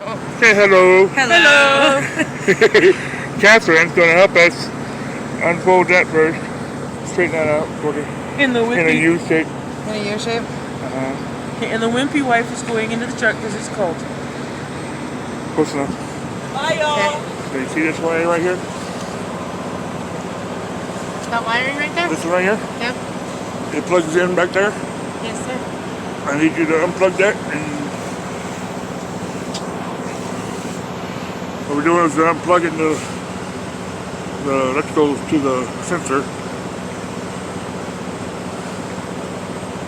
Oh. Say hello. Hello. Catherine's going to help us unfold that first. Straighten that out for In a U shape. In a U shape? Okay, and the wimpy wife is going into the truck because it's cold. Close enough. Bye, y'all. So you see this wire right here? That wiring right there? This one right here? Yep. It plugs in back there. Yes, sir. I need you to unplug that, and what we're doing is unplugging the electricals to the sensor.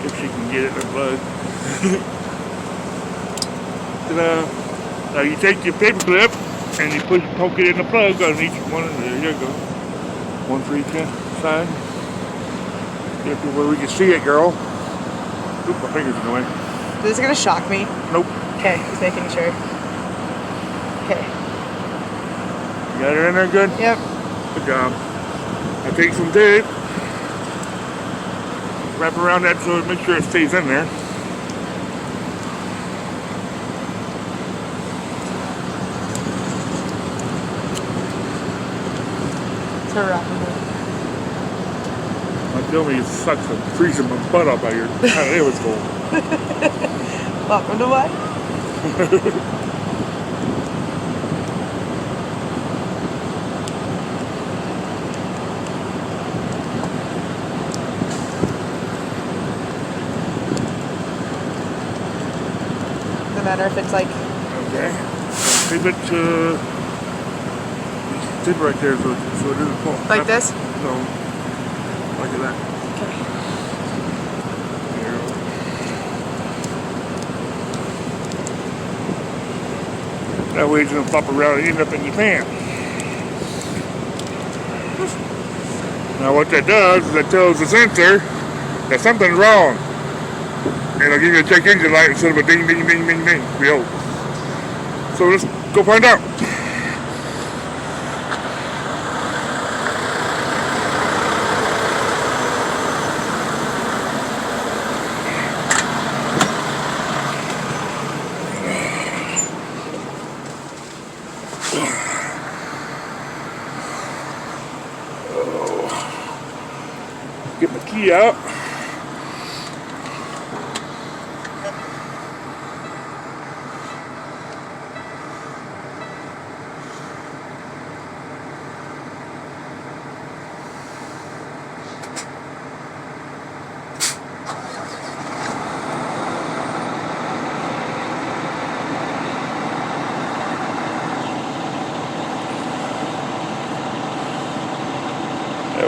If she can get it unplugged. Now you take your paper clip and you poke it in the plug on each one. There you go. One for each side. Get up to where we can see it, girl. Oop, my finger's in the way. Is this gonna shock me? Nope. Okay, just making sure. Okay. You got it in there good? Yep. Good job. I take some tape. Wrap around that so make sure it stays in there. So wrappable. Tell me it sucks. I'm freezing my butt up out here. It was cold. Welcome to what? No matter if it's like. Okay. Tape it tape right there so it doesn't fall. Like this? No. Like that. Okay. There you go. That way it's gonna flop around and end up in your pan. Now what that does is that tells the sensor that something's wrong. And it'll give you a check engine light instead of a ding ding ding ding ding. Behold. So let's go find out. Get my key out.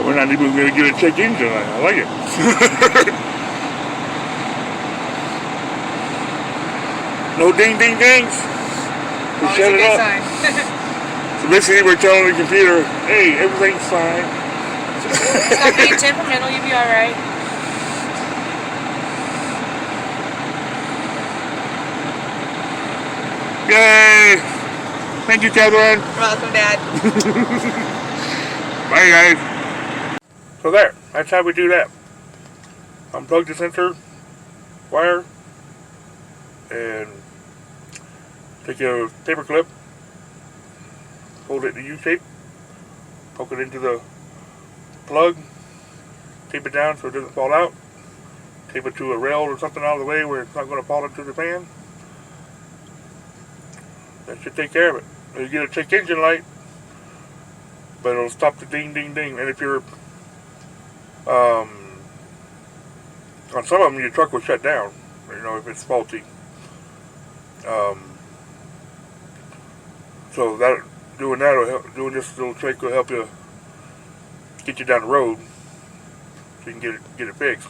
We're not even going to get a check engine light. I like it. No ding ding dings. We shut it up. So basically we're telling the computer, hey, everything's fine. Stop being temperamental, you'll be alright. Yay! Thank you, Catherine. Welcome, Dad. Bye, guys. So there, that's how we do that. Unplug the sensor wire and take a paper clip, hold it in a U shape, poke it into the plug, tape it down so it doesn't fall out, tape it to a rail or something out of the way where it's not going to fall into the pan. That should take care of it. You get a check engine light, but it'll stop the ding ding ding. And if you're on some of them, your truck will shut down, you know, if it's faulty. So that doing this little trick will help you get you down the road so you can get it fixed.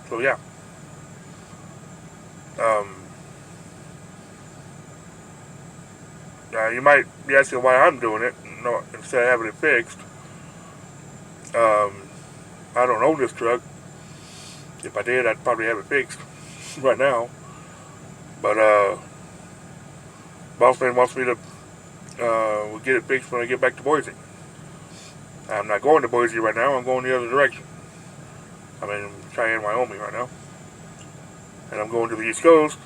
So yeah. Now you might be asking why I'm doing it, no, instead of having it fixed. I don't own this truck. If I did, I'd probably have it fixed right now. But Bossman wants me to get it fixed when I get back to Boise. I'm not going to Boise right now. I'm going the other direction. I'm in Cheyenne, Wyoming right now. and I'm going to the East Coast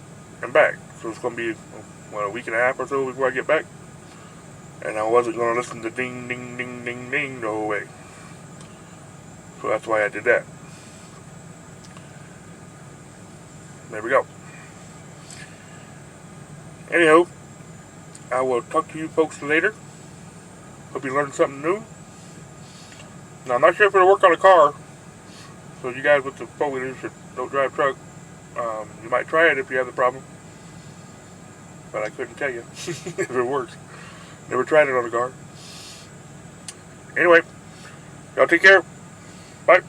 and back. So it's going to be, what, a week and a half or so before I get back. And I wasn't going to listen to ding, ding, ding, ding, ding the whole way. So that's why I did that. There we go. Anyhow, I will talk to you folks later. Hope you learned something new. Now, I'm not sure if it'll work on a car. So you guys with the four-wheelers that don't drive truck, you might try it if you have the problem. But I couldn't tell you if it works. Never tried it on a car. Anyway, y'all take care. Bye.